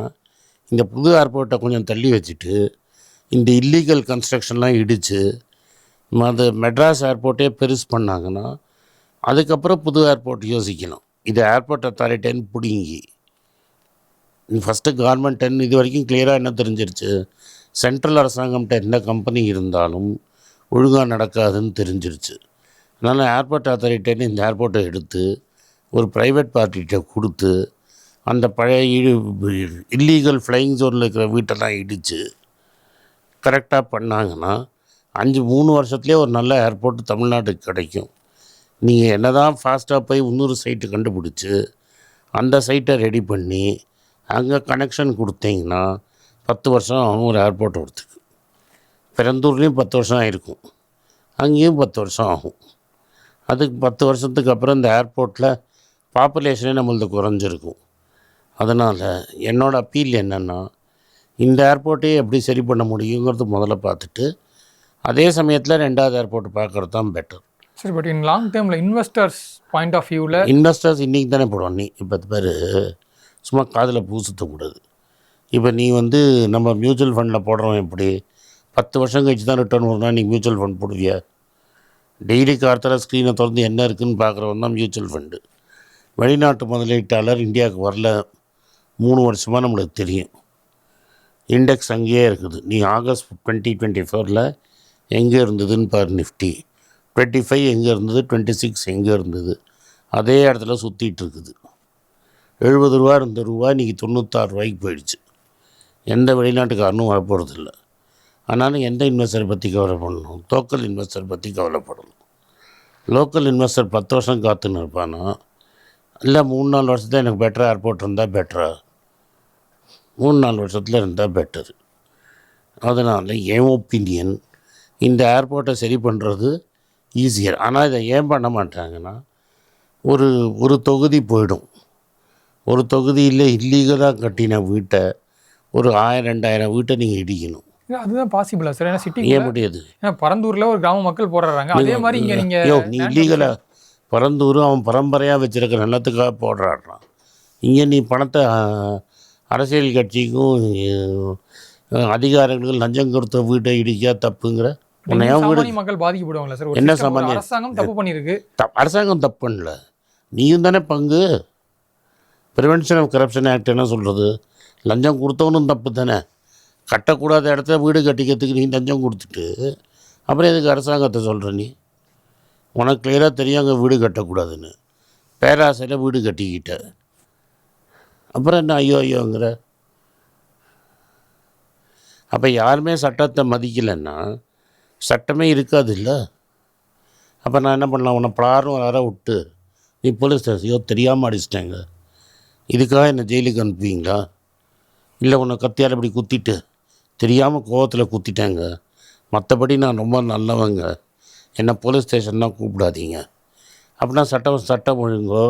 இந்த புது ஏர்போர்ட்டை கொஞ்சம் தள்ளி வச்சுட்டு இந்த இல்லீகல் கன்ஸ்ட்ரக்ஷன்லாம் இடித்து அது மெட்ராஸ் ஏர்போர்ட்டே பெருசு பண்ணாங்கன்னா அதுக்கப்புறம் புது ஏர்போர்ட் யோசிக்கணும். இது ஏர்போர்ட் அத்தாரிட்டின்னு பிடிங்கி ஃபஸ்ட்டு கவர்மெண்ட்டுன்னு இது வரைக்கும் கிளியராக என்ன தெரிஞ்சிருச்சு, சென்ட்ரல் அரசாங்கம்கிட்ட எந்த கம்பெனி இருந்தாலும் ஒழுங்காக நடக்காதுன்னு தெரிஞ்சிருச்சு. அதனால் ஏர்போர்ட் அத்தாரிட்டின்னு இந்த ஏர்போர்ட்டை எடுத்து ஒரு ப்ரைவேட் பார்ட்டிகிட்ட கொடுத்து அந்த பழைய இல்லீகல் ஃப்ளையிங் ஜோனில் இருக்கிற வீட்டெல்லாம் இடித்து கரெக்டாக பண்ணாங்கன்னா 3 வருஷத்துலேயே ஒரு நல்ல ஏர்போர்ட் தமிழ்நாட்டுக்கு கிடைக்கும். நீங்கள் என்ன தான் ஃபாஸ்ட்டாக போய் இன்னொரு சைட்டு கண்டுபிடிச்சி அந்த சைட்டை ரெடி பண்ணி அங்கே கனெக்ஷன் கொடுத்தீங்கன்னா 10 வருஷம் ஆகும் ஒரு ஏர்போர்ட் வரத்துக்கு. பெரந்தூர்லேயும் 10 வருஷம் ஆகிருக்கும், அங்கேயும் 10 வருஷம் ஆகும். அதுக்கு 10 வருஷத்துக்கு அப்புறம் இந்த ஏர்போர்ட்டில் பாப்புலேஷனே நம்மளது குறைஞ்சிருக்கும். அதனால் என்னோடய அப்பீல் என்னென்னா, இந்த ஏர்போர்ட்டே எப்படி சரி பண்ண முடியுங்கிறது முதல்ல பார்த்துட்டு அதே சமயத்தில் 2வது ஏர்போர்ட் பார்க்குறது தான் பெட்டர். சரி, பட் இன் லாங் டேர்மில் இன்வெஸ்டர்ஸ் பாயிண்ட் ஆஃப் வியூவில் இன்வெஸ்டர்ஸ் இன்றைக்கி தானே போடுவோம். நீ இப்போ பேர் சும்மா காதில் பூ சுற்றக்கூடாது. இப்போ நீ நம்ம மியூச்சுவல் ஃபண்டில் போடுறோம், எப்படி 10 வருஷம் கழிச்சு தான் ரிட்டர்ன் வரும்னா நீ மியூச்சுவல் ஃபண்ட் போடுவியா? டெய்லி கார்த்தர ஸ்க்ரீனை திறந்து என்ன இருக்குதுன்னு பார்க்குறவன் தான் மியூச்சுவல் ஃபண்டு. வெளிநாட்டு முதலீட்டாளர் இந்தியாவுக்கு வரல, 3 வருஷமாக நம்மளுக்கு தெரியும். இண்டெக்ஸ் அங்கேயே இருக்குது. நீ ஆகஸ்ட் 2024 எங்கே இருந்ததுன்னு பாரு. நிஃப்டி 25 எங்கே இருந்தது, 26 எங்கே இருந்தது, அதே இடத்துல சுற்றிட்டு இருக்குது. 70 ரூபா இருந்த ரூபா இன்றைக்கி 96 ரூபாய்க்கு போயிடுச்சு. எந்த வெளிநாட்டுக்காரனும் வரப்போகிறதில்ல. அதனால் எந்த இன்வெஸ்டரை பற்றி கவலைப்படணும்? லோக்கல் இன்வெஸ்டர் பற்றி கவலைப்படணும். லோக்கல் இன்வெஸ்டர் 10 வருஷம் காத்துன்னு இருப்பானா, இல்லை 3-4 வருஷத்துல எனக்கு பெட்டர் ஏர்போர்ட் இருந்தால் பெட்டரா? 3-4 வருஷத்தில் இருந்தால் பெட்டர். அதனால் என் ஒப்பீனியன் இந்த ஏர்போர்ட்டை சரி பண்ணுறது ஈஸியர். ஆனால் இதை ஏன் பண்ண மாட்டாங்கன்னா, ஒரு ஒரு தொகுதி போயிடும். ஒரு தொகுதியில் இல்லீகலாக கட்டின வீட்டை ஒரு 1000-2000 வீட்டை நீங்கள் இடிக்கணும். அதுதான் பாசிபிளா சார்? ஏன்னா சிட்டி ஏன் முடியாது? ஏன்னா பரந்தூர்ல ஒரு கிராம மக்கள் போராடுறாங்க, அதே மாதிரி இங்க நீங்க நீ இல்லீகலாக பரந்தூர் அவன் பரம்பரையாக வச்சுருக்க நிலத்துக்காக போடுறாடுறான். இங்கே நீ பணத்தை அரசியல் கட்சிக்கும் அதிகாரிகளுக்கும் லஞ்சம் கொடுத்த வீட்டை இடிக்க தப்புங்கிற சாமானிய மக்கள் பாதிக்கப்படுவாங்களா சார்? என்ன ஒரு சாமானிய அரசாங்கம் தப்பு பண்ணியிருக்கு. அரசாங்கம் தப்பு பண்ணல, நீயும் தானே பங்கு. ப்ரிவென்ஷன் ஆஃப் கரப்ஷன் ஆக்ட் என்ன சொல்கிறது? லஞ்சம் கொடுத்தவனும் தப்பு தானே. கட்டக்கூடாத இடத்துல வீடு கட்டிக்கிறதுக்கு நீ லஞ்சம் கொடுத்துட்டு அப்புறம் எதுக்கு அரசாங்கத்தை சொல்கிற? நீ உனக்கு கிளியராக தெரியும் அங்கே வீடு கட்டக்கூடாதுன்னு, பேராசையில் வீடு கட்டிக்கிட்ட அப்புறம் என்ன ஐயோ ஐயோங்கிற? அப்போ யாருமே சட்டத்தை மதிக்கலைன்னா சட்டமே இருக்காது இல்லை. அப்போ நான் என்ன பண்ணலாம்? உன்னை பலாரும் வர விட்டு நீ போலீஸ் ஸ்டேஷன் தெரியாமல் அடிச்சிட்டேங்க, இதுக்காக என்னை ஜெயிலுக்கு அனுப்புவீங்களா? இல்லை உன்னை கத்தியால் இப்படி குத்திட்டு தெரியாமல் கோவத்தில் குத்திட்டேங்க, மற்றபடி நான் ரொம்ப நல்லவங்க, என்னை போலீஸ் ஸ்டேஷன்லாம் கூப்பிடாதீங்க அப்படின்னா சட்டம் ஒழுங்கோ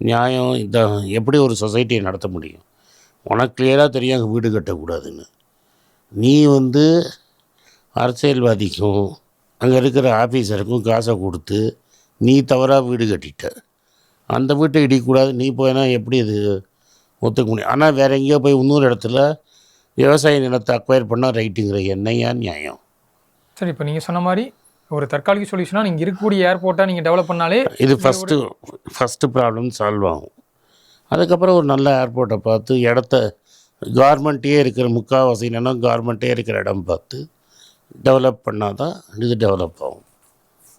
நியாயம் இந்த எப்படி ஒரு சொசைட்டியை நடத்த முடியும்? உனக்கு கிளியராக தெரியும் அங்கே வீடு கட்டக்கூடாதுன்னு. நீ அரசியல்வாதிக்கும் அங்கே இருக்கிற ஆஃபீஸருக்கும் காசை கொடுத்து நீ தவறாக வீடு கட்டிட்ட, அந்த வீட்டை இடிக்கக்கூடாது நீ போயினா எப்படி இது ஒத்துக்க முடியும்? ஆனால் வேறு எங்கேயோ போய் இன்னொரு இடத்துல விவசாய நிலத்தை அக்வயர் பண்ணால் ரைட்டுங்கிற என்னையா நியாயம்? சரி, இப்போ நீங்கள் சொன்ன மாதிரி ஒரு தற்காலிக சொல்யூஷனாக நீங்கள் இருக்கக்கூடிய ஏர்போர்ட்டை நீங்கள் டெவலப் பண்ணாலே இது ஃபஸ்ட்டு ப்ராப்ளம் சால்வ் ஆகும். அதுக்கப்புறம் ஒரு நல்ல ஏர்போர்ட்டை பார்த்து இடத்த கார்மெண்ட்டே இருக்கிற முக்கால்வாசி நிலம் கார்மெண்ட்டே இருக்கிற இடம் பார்த்து டெவலப் பண்ணால் தான் இது டெவலப் ஆகும்.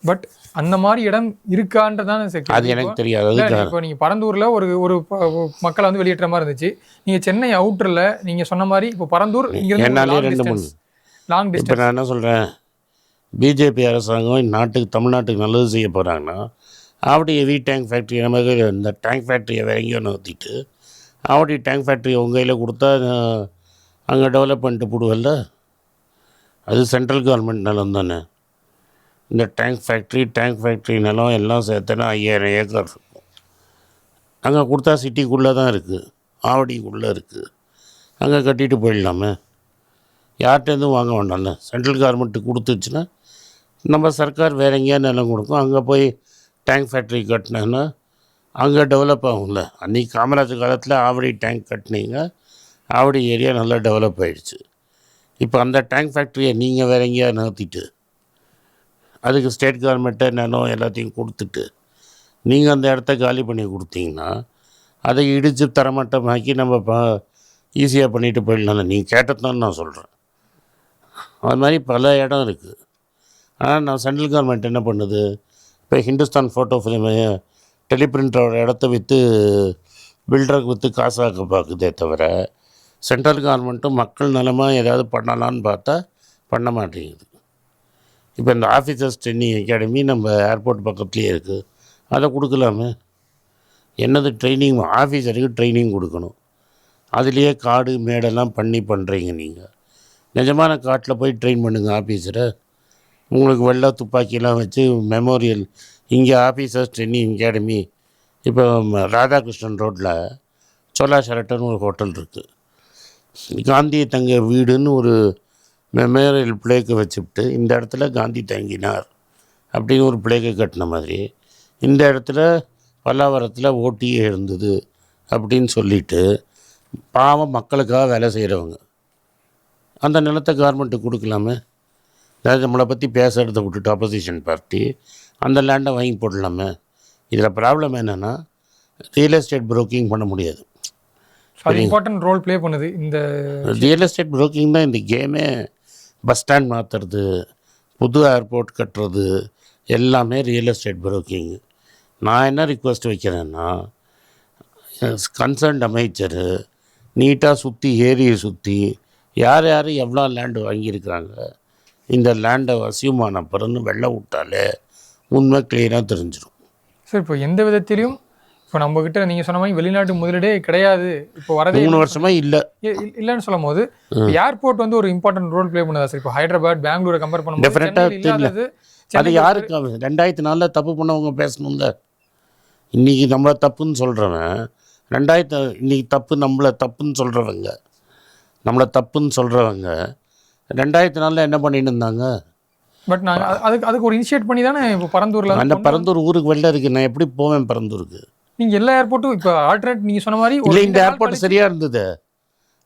பட் அந்த மாதிரி இடம் இருக்கான்றதான் அது எனக்கு தெரியாது. இப்போ நீங்கள் பரந்தூரில் ஒரு மக்களை வெளியேற்ற மாதிரி இருந்துச்சு. நீங்கள் சென்னை அவுட்டரில் நீங்கள் சொன்ன மாதிரி இப்போ பரந்தூர் என்னாலே 2-3 லாங் டிஸ்டன்ஸ். இப்போ நான் என்ன சொல்கிறேன், பிஜேபி அரசாங்கம் நாட்டுக்கு தமிழ்நாட்டுக்கு நல்லது செய்ய போகிறாங்கன்னா ஆவடி ஹெவி டேங்க் ஃபேக்ட்ரி நமக்கு இந்த டேங்க் ஃபேக்ட்ரியை வேற எங்கேயோ நிறுத்திட்டு ஆவடி டேங்க் ஃபேக்ட்ரி உங்கள் கையில் கொடுத்தா அங்கே டெவலப் பண்ணிட்டு போடுவல்ல. அது சென்ட்ரல் கவர்மெண்ட் நிலம் தானே. இந்த டேங்க் ஃபேக்ட்ரி நிலம் எல்லாம் சேர்த்தனா 5000 ஏக்கர் இருக்கும். அங்கே கொடுத்தா சிட்டிக்குள்ளே தான் இருக்குது, ஆவடிக்குள்ளே இருக்குது, அங்கே கட்டிட்டு போயிடலாமே. யார்கிட்டேருந்தும் வாங்க வேண்டாம்ல. சென்ட்ரல் கவர்மெண்ட்டு கொடுத்துச்சுன்னா நம்ம சர்க்கார் வேறு எங்கேயா நிலம் கொடுக்கும், அங்கே போய் டேங்க் ஃபேக்ட்ரி கட்டினேன்னா அங்கே டெவலப் ஆகும்ல. அன்றைக்கி காமராஜர் காலத்தில் ஆவடி டேங்க் கட்டினீங்க, ஆவடி ஏரியா நல்லா டெவலப் ஆகிடுச்சு. இப்போ அந்த டேங்க் ஃபேக்ட்ரியை நீங்கள் வேறு எங்கேயா நிறுத்திட்டு அதுக்கு ஸ்டேட் கவர்மெண்ட்டை நிலம் எல்லாத்தையும் கொடுத்துட்டு நீங்கள் அந்த இடத்த காலி பண்ணி கொடுத்தீங்கன்னா அதை இடித்து தரமட்டமாக்கி நம்ம ஈஸியாக பண்ணிட்டு போயிடலாம்ல. நீங்கள் கேட்டதுதான் நான் சொல்கிறேன். அது மாதிரி பல இடம் இருக்குது. ஆனால் நான் சென்ட்ரல் கவர்மெண்ட் என்ன பண்ணுது, இப்போ ஹிந்துஸ்தான் ஃபோட்டோ ஃபிலிமு டெலிபிரிண்டரோட இடத்த விற்று பில்டருக்கு விற்று காசாக்க பார்க்குதே தவிர சென்ட்ரல் கவர்மெண்ட்டும் மக்கள் நலமாக ஏதாவது பண்ணலான்னு பார்த்தா பண்ண மாட்டேங்குது. இப்போ இந்த ஆஃபீஸர்ஸ் ட்ரெயினிங் அகாடமி நம்ம ஏர்போர்ட் பக்கத்துலேயே இருக்குது, அதை கொடுக்கலாமே. என்னது ட்ரைனிங்? ஆஃபீஸருக்கு ட்ரைனிங் கொடுக்கணும். அதுலேயே காடு மேடெல்லாம் பண்ணுறீங்க. நீங்கள் நிஜமான காட்டில் போய் ட்ரெயின் பண்ணுங்கள் ஆஃபீஸரை. உங்களுக்கு வெள்ளை துப்பாக்கியெல்லாம் வச்சு மெமோரியல் இங்கே ஆஃபீஸர்ஸ் ட்ரெயினிங் அகாடமி. இப்போ ராதாகிருஷ்ணன் ரோட்டில் சோலா ஷெரட்டன் ஒரு ஹோட்டல் இருக்குது, காந்தி தங்க வீடுன்னு ஒரு மெமோரியல் பிளேக்கை வச்சுவிட்டு இந்த இடத்துல காந்தி தங்கினார் அப்படின்னு ஒரு பிளேக்கை கட்டின மாதிரி இந்த இடத்துல பல்லாவரத்தில் ஓட்டியே இருந்தது அப்படின்னு சொல்லிவிட்டு பாவம் மக்களுக்காக வேலை செய்கிறவங்க அந்த நிலத்தை கவர்மெண்ட்டுக்கு கொடுக்கலாமே. அதாவது நம்மளை பற்றி பேசுகிறத விட்டுட்டு ஆப்போசிஷன் பார்ட்டி அந்த லேண்டை வாங்கி போடலாமே. இதில் ப்ராப்ளம் என்னென்னா ரியல் எஸ்டேட் புரோக்கிங் பண்ண முடியாது. இம்பார்ட்டன்ட் ரோல் ப்ளே பண்ணுது இந்த ரியல் எஸ்டேட் புரோக்கிங் தான் இந்த கேமே. பஸ் ஸ்டாண்ட் மாற்றுறது, புது ஏர்போர்ட் கட்டுறது எல்லாமே ரியல் எஸ்டேட் புரோக்கிங். நான் என்ன ரிக்வெஸ்ட் வைக்கிறேன்னா, கன்சர்ன்ட் அமைச்சர் நீட்டாக சுற்றி ஏரியை சுற்றி யார் யார் எவ்வளோ லேண்டு வாங்கியிருக்கிறாங்க, இந்த லேண்டை வசியமான பிறன்னு வெள்ளை விட்டாலே உண்மை கிளியராக தெரிஞ்சிடும். சார் இப்போ எந்த விதத்திலையும் இப்போ நம்ம கிட்ட நீங்கள் சொன்ன மாதிரி வெளிநாட்டு முதலீடே கிடையாது, இப்போ வரதே 3 வருஷமாக இல்லை. இல்லைன்னு சொல்லும் போது ஏர்போர்ட் வந்து ஒரு இம்பார்ட்டன்ட் ரோல் ப்ளே பண்ணுதா சார்? இப்போ ஹைதராபாத், பெங்களூரை கம்பேர் பண்ணும்போது Definitely சென்னையில் இல்லாதது அது யாருக்கு 2004 தப்பு பண்ணவங்க பேசணும்ல. இன்றைக்கி நம்மளை தப்புன்னு சொல்கிறவன் இன்றைக்கி நம்மளை தப்புன்னு சொல்கிறவங்க 2004 என்ன பண்ணிட்டு இருந்தாங்க? பட் நாங்கள் அதுக்கு ஒரு இனிஷியேட் பண்ணி தானே இப்போ பரந்தூரில் அந்த பரந்தூர் ஊருக்கு வெளில இருக்குது. நான் எப்படி போவேன் பரந்தூருக்கு? நீங்கள் எல்லா ஏர்போர்ட்டும் இப்போ ஆல்டர்னேட் நீங்கள் சொன்ன மாதிரி இல்லை, இந்த ஏர்போர்ட் சரியாக இருந்தது.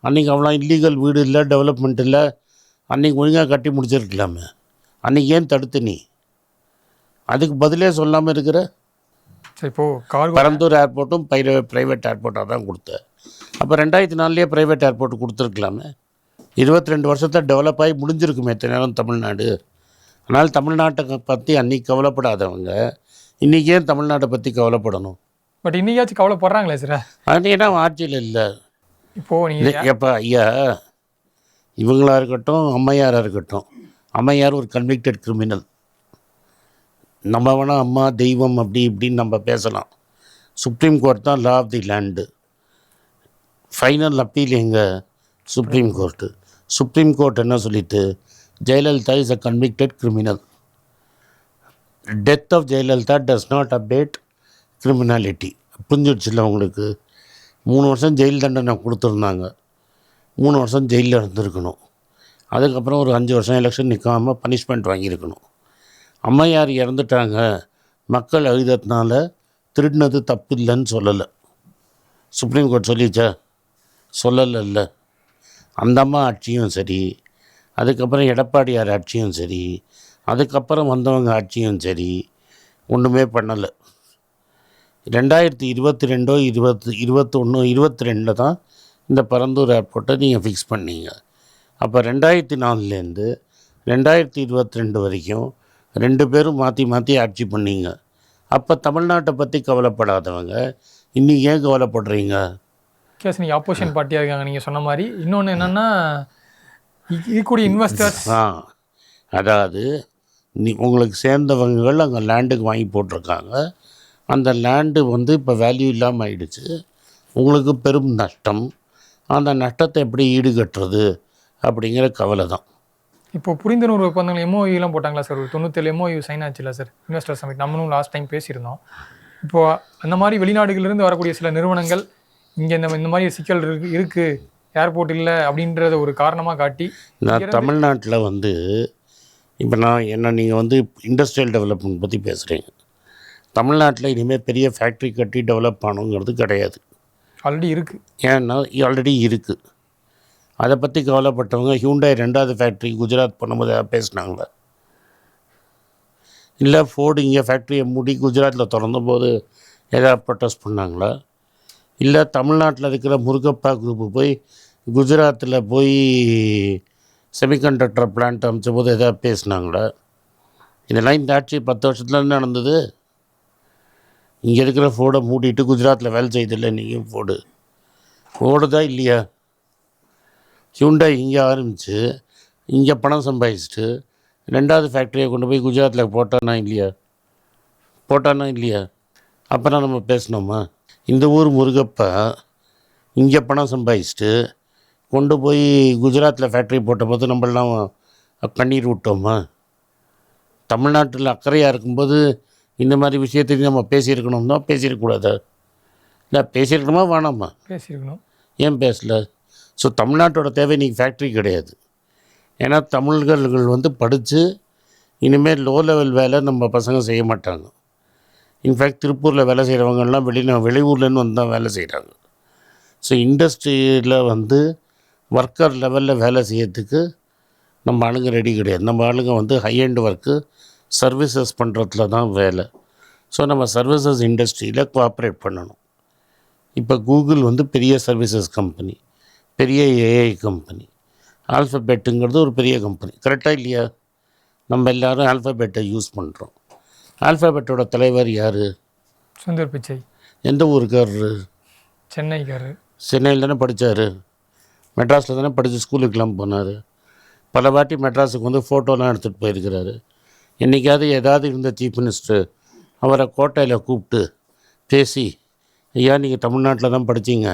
அன்றைக்கி அவ்வளோ இல்லீகல் வீடு இல்லை, டெவலப்மெண்ட் இல்லை. அன்றைக்கி ஒழுங்காக கட்டி முடிச்சிருக்கலாமே. அன்றைக்கி ஏன் தடுத்து நீ அதுக்கு பதிலே சொல்லாமல் இருக்கிற? இப்போது பரந்தூர் ஏர்போர்ட்டும் ப்ரைவேட் ஏர்போர்ட்டாக தான் கொடுத்தேன். அப்போ 2004 ப்ரைவேட் ஏர்போர்ட் கொடுத்துருக்கலாமே. 22 வருஷத்தை டெவலப் ஆகி முடிஞ்சிருக்குமே எத்தனை நேரம் தமிழ்நாடு. அதனால் தமிழ்நாட்டை பற்றி அன்றைக்கி கவலைப்படாதவங்க இன்றைக்கி ஏன் தமிழ்நாட்டை பற்றி கவலைப்படணும்? But இன்றைக்காச்சும் கவலைப்படுறாங்களே sir. அது ஏன்னா ஆட்சியில் இல்லை. இப்போது நீங்கள் எப்போ ஐயா இவங்களா இருக்கட்டும், அம்மையாராக இருக்கட்டும், அம்மையார் ஒரு கன்விக்டட் கிரிமினல். நம்ம வேணால் அம்மா தெய்வம் அப்படி இப்படின்னு நம்ம பேசலாம். சுப்ரீம் கோர்ட் தான் law of the land. Final appeal எங்கே? Supreme court. சுப்ரீம் கோர்ட் என்ன சொல்லிட்டு, Jayalalithaa is a convicted criminal. Death of Jayalalithaa does not abate criminality. புரிஞ்சிடுச்சுல உங்களுக்கு? 3 வருஷம் ஜெயில் தண்டனை கொடுத்துருந்தாங்க. 3 வருஷம் ஜெயிலில் இருந்திருக்கணும். அதுக்கப்புறம் ஒரு 5 வருஷம் எலெக்ஷன் நிற்காமல் பனிஷ்மெண்ட் வாங்கியிருக்கணும். அம்மையார் இறந்துட்டாங்க, மக்கள் அழுததுனால திருடினது தப்பு இல்லைன்னு சொல்லலை. சுப்ரீம் கோர்ட் சொல்லிச்சா? சொல்லலைல்ல. அந்த அம்மா ஆட்சியும் சரி, அதுக்கப்புறம் எடப்பாடியார் ஆட்சியும் சரி, அதுக்கப்புறம் வந்தவங்க ஆட்சியும் சரி, ஒன்றுமே பண்ணலை. 2022 21 22 தான் இந்த பரந்தூர் ஏர்போர்ட்டை நீங்கள் ஃபிக்ஸ் பண்ணீங்க. அப்போ 2004 2022 வரைக்கும் 2 பேரும் மாற்றி மாற்றி ஆட்சி பண்ணீங்க. அப்போ தமிழ்நாட்டை பற்றி கவலைப்படாதவங்க இன்றைக்கி ஏன் கவலைப்படுறீங்க? கேஸ் நீங்கள் ஆப்போசிஷன் பார்ட்டியாக இருக்காங்க நீங்கள் சொன்ன மாதிரி. இன்னொன்று என்னென்னா, ஈக்குடி இன்வெஸ்டர்ஸ் அதாவது உங்களுக்கு சேர்ந்தவங்கள் அங்கே லேண்டுக்கு வாங்கி போட்டிருக்காங்க. அந்த லேண்டு இப்போ வேல்யூ இல்லாமல் ஆயிடுச்சு. உங்களுக்கு பெரும் நஷ்டம். அந்த நஷ்டத்தை எப்படி ஈடுகட்டுறது அப்படிங்கிற கவலை தான். இப்போ புரிந்துணர்வு ஒப்பந்தங்கள் எம்ஓயூலாம் போட்டாங்களா சார்? ஒரு 97 எம்ஓயூ சைன் ஆச்சுல்ல சார், இன்வெஸ்டர் சமிட். நம்மளும் லாஸ்ட் டைம் பேசியிருந்தோம். இப்போது அந்த மாதிரி வெளிநாடுகளிலிருந்து வரக்கூடிய சில நிறுவனங்கள் இங்கே இந்த மாதிரி சிக்கல் இருக்குது, ஏர்போர்ட் இல்லை அப்படின்றத ஒரு காரணமாக காட்டி, நான் தமிழ்நாட்டில் இப்போ நீங்கள் இண்டஸ்ட்ரியல் டெவலப்மெண்ட் பற்றி பேசுகிறீங்க. தமிழ்நாட்டில் இனிமேல் பெரிய ஃபேக்ட்ரி கட்டி டெவலப் ஆகணுங்கிறது கிடையாது. ஆல்ரெடி இருக்குது. ஏன்னா ஆல்ரெடி இருக்குது. அதை பற்றி கவலைப்பட்டவங்க ஹியூண்டாய் 2வது ஃபேக்ட்ரி குஜராத் பண்ணும்போது பேசினாங்களா? இல்லை ஃபோர்டு இங்கே ஃபேக்ட்ரியை மூடி குஜராத்தில் திறந்தபோது ஏதாவது ப்ரொட்டஸ்ட் பண்ணாங்களா? இல்லை தமிழ்நாட்டில் இருக்கிற முருகப்பா குரூப்பு போய் குஜராத்தில் போய் செமிகண்டக்டர் பிளான்ட் அமைச்ச போது எதாவது பேசினாங்களா? இதெல்லாம் இந்த ஆட்சி 10 வருஷத்துலேருந்து நடந்தது. இங்கே இருக்கிற ஃபோர்டை மூடிட்டு குஜராத்தில் வேலை செய்தில்லை. நீங்கள் ஃபோர்டு தான் இல்லையா? ஹியூண்டாய் இங்கே ஆரம்பித்து இங்கே பணம் சம்பாதிச்சுட்டு 2வது ஃபேக்ட்ரியை கொண்டு போய் குஜராத்தில் போட்டானா இல்லையா? அப்புறம் நம்ம பேசணுமா? இந்த ஊர் முருகப்பா இங்கே பணம் சம்பாதிச்சுட்டு கொண்டு போய் குஜராத்தில் ஃபேக்ட்ரி போட்ட போது நம்மளாம் கண்ணீர் விட்டோமா? தமிழ்நாட்டில் அக்கறையாக இருக்கும்போது இந்த மாதிரி விஷயத்தையும் நம்ம பேசியிருக்கணும்னா பேசியிருக்கக்கூடாதா? இல்லை பேசியிருக்கணுமா வேணாமா? பேசியிருக்கணும். ஏன் பேசலை? ஸோ தமிழ்நாட்டோட தேவை இன்றைக்கி ஃபேக்ட்ரி கிடையாது. ஏன்னா தமிழர்கள் படித்து இனிமேல் லோ லெவல் வேலை நம்ம பசங்க செய்ய மாட்டாங்க. இன்ஃபேக்ட் திருப்பூரில் வேலை செய்கிறவங்கெல்லாம் வெளியூர்லேருந்து வந்து தான் வேலை செய்கிறாங்க. ஸோ இண்டஸ்ட்ரியில் ஒர்க்கர் லெவலில் வேலை செய்யறதுக்கு நம்ம ஆளுங்க ரெடி கிடையாது. நம்ம ஆளுங்க ஹை எண்ட் ஒர்க்கு சர்வீசஸ் பண்ணுறதுல தான் வேலை. ஸோ நம்ம சர்வீசஸ் இண்டஸ்ட்ரியில் கோஆப்ரேட் பண்ணணும். இப்போ கூகுள் பெரிய சர்வீசஸ் கம்பெனி, பெரிய ஏஐ கம்பெனி. ஆல்ஃபபெட்டுங்கிறது ஒரு பெரிய கம்பெனி, கரெக்டாக இல்லையா? நம்ம எல்லோரும் ஆல்ஃபபெட்டை யூஸ் பண்ணுறோம். ஆல்ஃபபெட்டோட தலைவர் யார்? சுந்தர் பிச்சை. எந்த ஊருக்காரரு? சென்னைக்காரரு. சென்னையில் தானே படித்தார். மெட்ராஸில் தானே படித்து ஸ்கூலுக்கெலாம் போனார். பல வாட்டி மெட்ராஸுக்கு ஃபோட்டோலாம் எடுத்துகிட்டு போயிருக்கிறாரு. என்றைக்காவது ஏதாவது இருந்த சீஃப் மினிஸ்டர் அவரை கோட்டையில் கூப்பிட்டு பேசி ஐயா நீங்கள் தமிழ்நாட்டில் தான் படிச்சீங்க,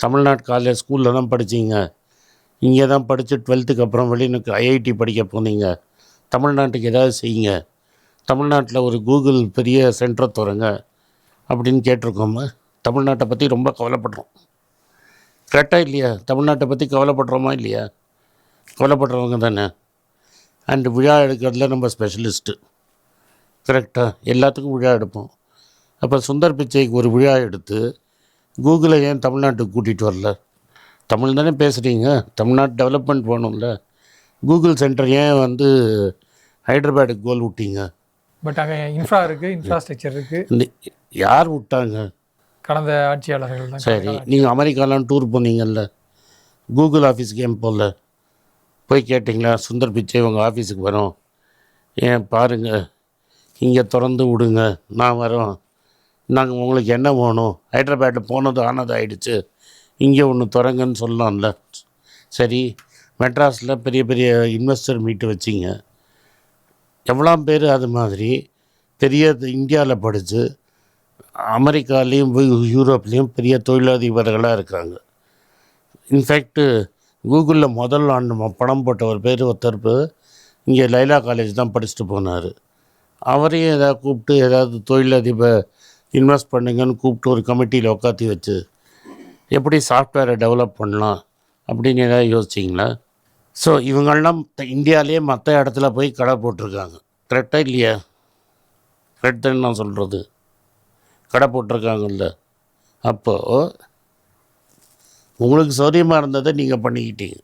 தமிழ்நாட்டு காலேஜ் ஸ்கூலில் தான் படிச்சீங்க, இங்கே தான் படித்து 12th அப்புறம் வெளிநாட்டு ஐஐடி படிக்க போனீங்க, தமிழ்நாட்டுக்கு ஏதாவது செய்யுங்க, தமிழ்நாட்டில் ஒரு கூகுள் பெரிய சென்டரை திறங்க அப்படின்னு கேட்டிருக்கோமா? தமிழ்நாட்டை பற்றி ரொம்ப கவலைப்படுறோம். கரெக்டாக இல்லையா? தமிழ்நாட்டை பற்றி கவலைப்படுறோமா இல்லையா? கவலைப்படுறவங்க தானே. அண்டு விழா எடுக்கிறதுல நம்ம ஸ்பெஷலிஸ்ட்டு. கரெக்டாக எல்லாத்துக்கும் விழா எடுப்போம். அப்போ சுந்தர் பிச்சைக்கு ஒரு விழா எடுத்து கூகுளை ஏன் தமிழ்நாட்டுக்கு கூட்டிகிட்டு வரல? தமிழ் தானே பேசுகிறீங்க, தமிழ்நாட்டு டெவலப்மெண்ட் வேணும்ல. கூகுள் சென்டர் ஏன் வந்து ஹைதராபாடுக்கு கோல் விட்டீங்க? பட் அங்கே இன்ஃப்ரா இருக்குது, இன்ஃப்ராஸ்ட்ரக்சர் இருக்குது. இந்த யார் விட்டாங்க? கடந்த ஆட்சியாளர்கள் தான். சரி, நீங்கள் அமெரிக்காலாம் டூர் போனீங்கல்ல, கூகுள் ஆஃபீஸுக்கு ஏன் போகல? போய் கேட்டிங்களா சுந்தர் பிச்சை உங்கள் ஆஃபீஸுக்கு வரோம், ஏன் பாருங்கள் இங்கே திறந்து விடுங்க, நான் வரோம், நாங்கள் உங்களுக்கு என்ன வேணும், ஹைதராபாத்தில் போனது ஆனது ஆகிடுச்சு, இங்கே ஒன்று திறங்கன்னு சொல்லலாம்ல. சரி, மெட்ராஸில் பெரிய பெரிய இன்வெஸ்டர் மீட்டு வச்சிங்க, எவ்வளோ பேர் அது மாதிரி பெரிய இந்தியாவில் படித்து அமெரிக்காலேயும் யூரோப்லேயும் பெரிய தொழிலதிபர்களாக இருக்காங்க. இன்ஃபேக்ட்டு கூகுளில் முதல் ஆண்டு பணம் போட்ட ஒரு பேர் ஒருத்தர் இங்கே லைலா காலேஜ் தான் படிச்சுட்டு போனார். அவரையும் ஏதாவது கூப்பிட்டு ஏதாவது தொழிலதிபர் இன்வெஸ்ட் பண்ணுங்கன்னு கூப்பிட்டு ஒரு கமிட்டியில் உட்காத்தி வச்சு எப்படி சாஃப்ட்வேரை டெவலப் பண்ணலாம் அப்படின்னு ஏதாவது யோசிச்சிங்களா? ஸோ இவங்கள்லாம் இந்தியாவிலே மற்ற இடத்துல போய் கடை போட்டிருக்காங்க. கரெக்டாக இல்லையா? கரெக்டான்னு நான் சொல்கிறது. கடை போட்டிருக்காங்கல்ல. அப்போது உங்களுக்கு சௌரியமாக இருந்ததை நீங்கள் பண்ணிக்கிட்டீங்க.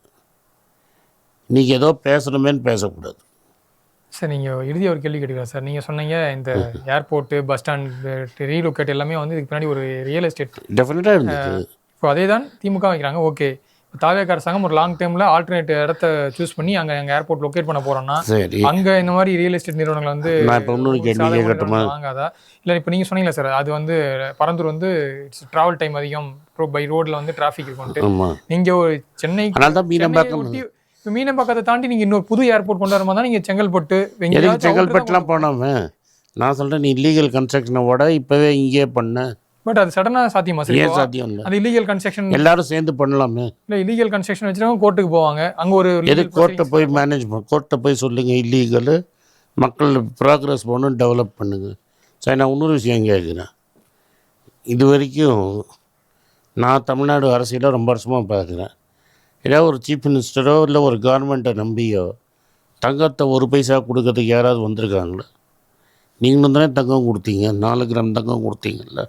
நீங்கள் ஏதோ பேசணுமேன்னு பேசக்கூடாது. சார் நீங்கள் இறுதியாக ஒரு கேள்வி கேட்டுக்கிறேன் சார். நீங்கள் சொன்னீங்க இந்த ஏர்போர்ட்டு, பஸ் ஸ்டாண்ட் ரீலொக்கேட் எல்லாமே வந்து இதுக்கு பின்னாடி ஒரு ரியல் எஸ்டேட் டெஃபினட்டாக இருந்தது. இப்போ அதே தான் திமுக வைக்கிறாங்க. ஓகே, தாவேக அரசாங்கம் ஒரு லாங் டைமில் ஆல்டர்னேட் இடத்த சூஸ் பண்ணி அங்கே எங்கள் ஏர்போர்ட் லொக்கேட் பண்ண போகிறோன்னா, சரி, அங்கே இந்த மாதிரி ரியல் எஸ்டேட் நிறுவனங்கள் வந்து நான் இப்போ இன்னொரு கேள்வி கேட்கட்டுமா? வாங்காதா? இல்லை இப்போ நீங்கள் சொன்னீங்களா சார், அது வந்து பரந்தூர் வந்து ட்ராவல் டைம் அதிகம், பை ரோடில் வந்து டிராஃபிக் இருக்கும்ட்டு. ஆமாம், நீங்கள் ஒரு சென்னை அதனால தான் மீனம்பாக்கம். இப்போ மீனம்பாக்கத்தை தாண்டி நீங்கள் இன்னொரு புது ஏர்போர்ட் கொண்டு வரமா தான் நீங்கள் செங்கல்பட்டு எதுக்கு செங்கல்பட்டுலாம் போனாமல்? நான் சொல்கிறேன், நீ இல்லீகல் கன்ஸ்ட்ரக்ஷனோட இப்போவே இங்கே பண்ண. பட் அது சடனாக சாத்தியமா சார்? ஏன் சாத்தியம் இல்லை? அது இல்லீகல் கன்ஸ்ட்ரக்ஷன் எல்லாரும் சேர்ந்து பண்ணலாமே. இல்லை இல்லீகல் கன்ஸ்ட்ரக்ஷன் வச்சுருக்காங்க, கோர்ட்டுக்கு போவாங்க. அங்கே ஒரு எது கோர்ட்டை போய் மேனேஜ் கோர்ட்டை போய் சொல்லுங்கள் இல்லீகல், மக்கள் ப்ராக்ரஸ் போகணும், டெவலப் பண்ணுங்கள். சரி, நான் இன்னொரு விஷயம் கேட்குறேன். இது வரைக்கும் நான் தமிழ்நாடு அரசியலை ரொம்ப வருஷமாக பார்க்குறேன். ஏதாவது ஒரு சீஃப் மினிஸ்டரோ இல்லை ஒரு கவர்மெண்ட்டை நம்பியோ தங்கத்தை ஒரு பைசா கொடுக்கறதுக்கு யாராவது வந்திருக்காங்களா? நீங்களும் தானே தங்கம் கொடுத்தீங்க, 4 கிராம் தங்கம் கொடுத்தீங்கல்ல,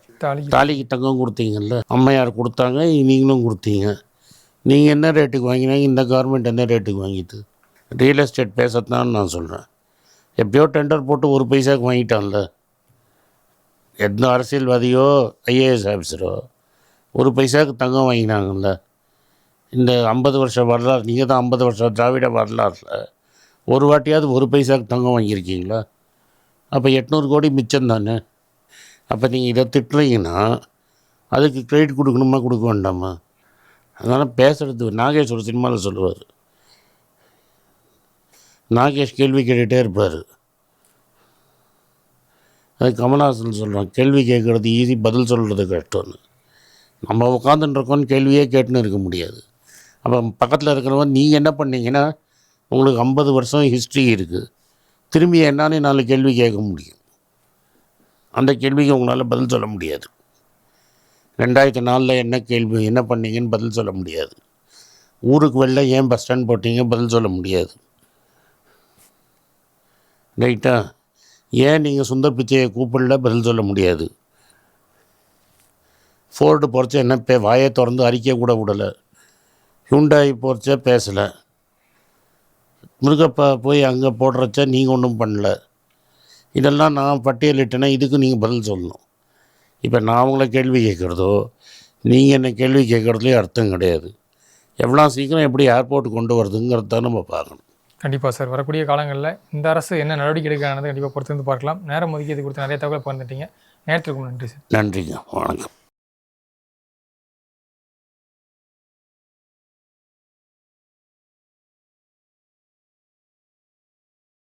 தாலிக்கு தங்கம் கொடுத்தீங்கல்ல, அம்மையார் கொடுத்தாங்க, நீங்களும் கொடுத்தீங்க. நீங்கள் என்ன ரேட்டுக்கு வாங்கினாங்க, இந்த கவர்மெண்ட் என்ன ரேட்டுக்கு வாங்கிட்டு? ரியல் எஸ்டேட் பேசத்தான் நான் சொல்கிறேன். எப்பயோ டெண்டர் போட்டு ஒரு பைசாவுக்கு வாங்கிட்டான்ல. எந்த அரசியல்வாதியோ ஐஏஎஸ் ஆஃபீஸரோ ஒரு பைசாவுக்கு தங்கம் வாங்கினாங்கல்ல. இந்த 50 வருஷம் வரலாறு, நீங்கள் தான் 50 வருஷம் திராவிட வரலாறில் ஒரு வாட்டியாவது ஒரு பைசாவுக்கு தங்கம் வாங்கியிருக்கீங்களா? அப்போ 800 கோடி மிச்சம் தானே. அப்போ நீங்கள் இதை திட்டுறீங்கன்னா அதுக்கு கிரெடிட் கொடுக்கணுமா கொடுக்க வேண்டாமா? அதனால் பேசுகிறது நாகேஷ் ஒரு சினிமாவில் சொல்லுவார், நாகேஷ் கேள்வி கேட்டுகிட்டே இருப்பார். அது கமல்ஹாசன் சொல்கிறான், கேள்வி கேட்குறது ஈஸி, பதில் சொல்கிறது கஷ்டம்னு. நம்ம உட்காந்துட்டுருக்கோன்னு கேள்வியே கேட்டுன்னு இருக்க முடியாது. அப்போ பக்கத்தில் இருக்கிறவன் நீங்கள் என்ன பண்ணீங்கன்னா உங்களுக்கு 50 வருஷம் ஹிஸ்ட்ரி இருக்குது, திரும்பி என்னான்னு 4 கேள்வி கேட்க முடியும். அந்த கேள்விக்கு உங்களால் பதில் சொல்ல முடியாது. 2004 என்ன கேள்வி என்ன பண்ணீங்கன்னு பதில் சொல்ல முடியாது. ஊருக்கு வெளில ஏன் பஸ் ஸ்டாண்ட் போட்டீங்க பதில் சொல்ல முடியாது. ரைட்டா? ஏன் நீங்கள் சுந்தர் பிச்சையை கூப்பிடல பதில் சொல்ல முடியாது. ஃபோர்டு போகிறச்ச என்ன வாயை திறந்து அறிக்கை கூட விடலை. ஹுண்டாய் போகிறச்ச பேசலை. முருகப்பா போய் அங்கே போடுறச்ச நீங்கள் ஒன்றும் பண்ணல. இதெல்லாம் நான் பட்டியலிட்டேன்னா இதுக்கு நீங்கள் பதில் சொல்லணும். இப்போ நான் உங்களை கேள்வி கேட்குறதோ நீங்கள் என்ன கேள்வி கேட்குறதுலேயே அர்த்தம் கிடையாது. எவ்வளோ சீக்கிரம் எப்படி ஏர்போர்ட் கொண்டு வருதுங்கிறது தான் நம்ம பார்க்கணும். கண்டிப்பாக சார், வரக்கூடிய காலங்களில் இந்த அரசு என்ன நடவடிக்கை எடுக்கிறானது கண்டிப்பாக பொறுத்து வந்து பார்க்கலாம். நேரம் ஒதுக்கி இது கொடுத்து நிறைய தகவல் பகிர்ந்துட்டீங்க. நேரத்திற்கு நன்றி சார். நன்றிங்க, வணக்கம்.